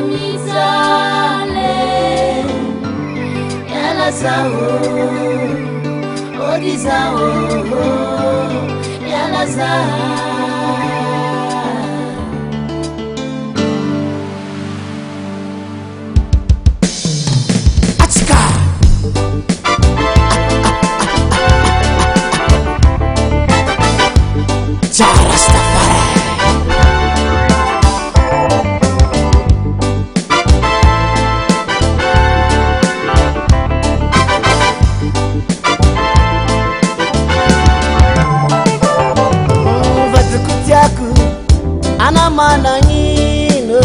mizale yala zao odi zao yala zao atska Rastafari ana manangino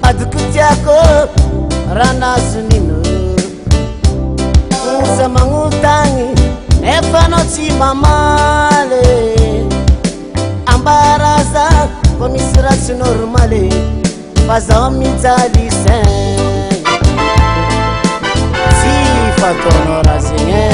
adukutiako ranasunino zamangutangi efanoti mamale ambaraza komisirasi normale fazamizalisen sifatonorazine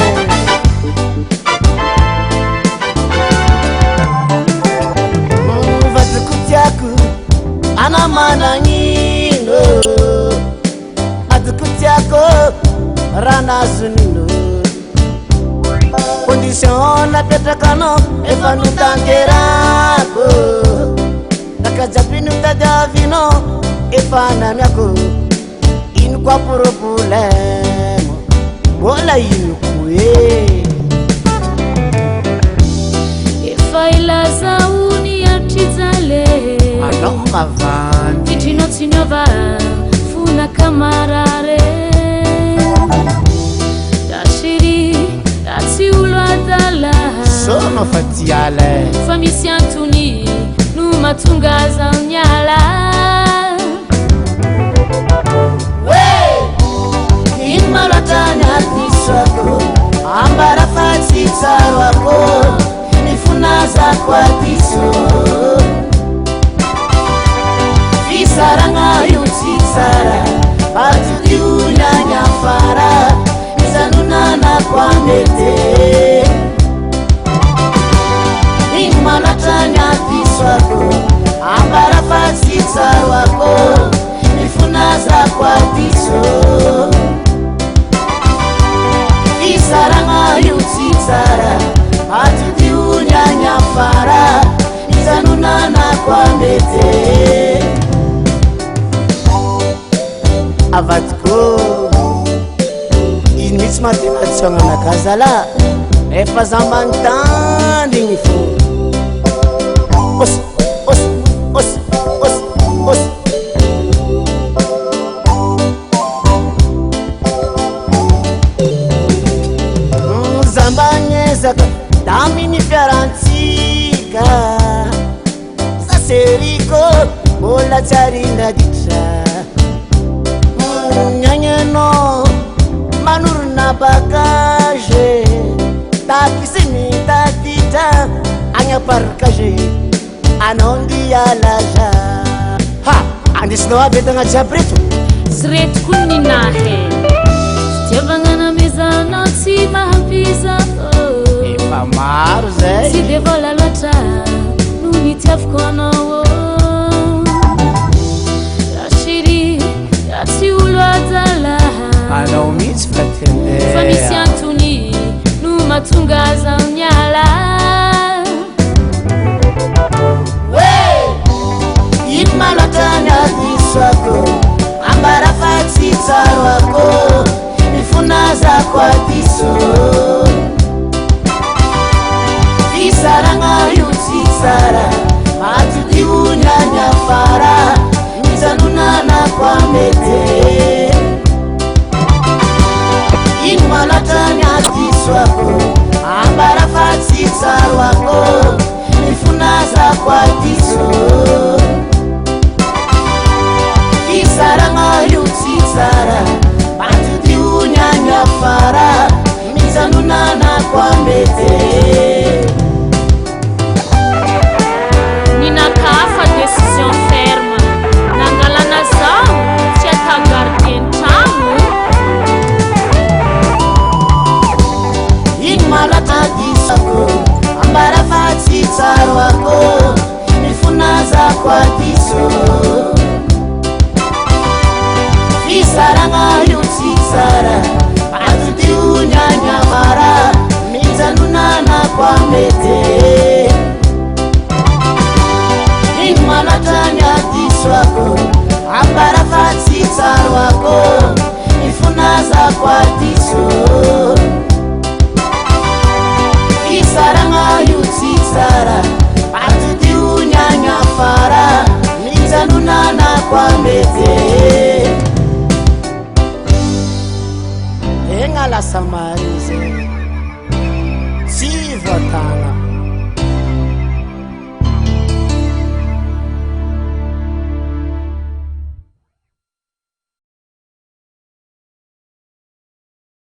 ana manangino adukutiako ranazunino condition la petakano efanutangerako nakajapinu tadavino efanamiako inkwa problème bola inkue efailaza uniatizale alomavani itinotsinova funa kamarare dashiri datsiulwadala sono fatiale famisiantuni numatungaza nyala inmalatanya tiswako ambara fatitsarwako nifunaza kwa tiso Saranga yutsitsara atudiunyanyafara izanunana kwa mete imalatanya tiswako ambara fatsitsarwako nifunaza kwa tiso isaranga yutsitsara atudiunyanyafara izanunana kwa mete avatiko initsy matematsona nakazala efa zamantandiny fo os os os os os zambanyezaka daminy fiarantsika saseriko bola tsarinaditra nyanyeno manurna bagaje takisimi tatita anya parkaje anondi alaja ha andisno abetanga chapreto sret kuninahe stevangana mezana si mahapisa efa maro zay si devola loatra nuni tiafikono anao mitsy fatende famisiantuni numatungaza nyala imalatanya tiswako ambara fatsitsarwako nifunaza kwa tiso isaranga yutsitsara atudiunyanyafara mizanunana kwa mete imalatanya tiswako ambara fatsitsarwako nifunaza kwa tiso isaranga yutsitsara atudiunyanyafara mizanunana kwa mete ninakafa décision ferme nangalana zao tsy atagardien trano imalatatisako ambara fatsitsarwako nifunaza kwa tiso kisaragna io tsy tsara atodio nyanyamara mijanonanako amety iny manatra ny adisoako ambarafatsy tsaroako ifonazako adiso kisaragna io tsy tsara atodio nyanyafara mijanonanako amety egna lasa marizy tsy voatana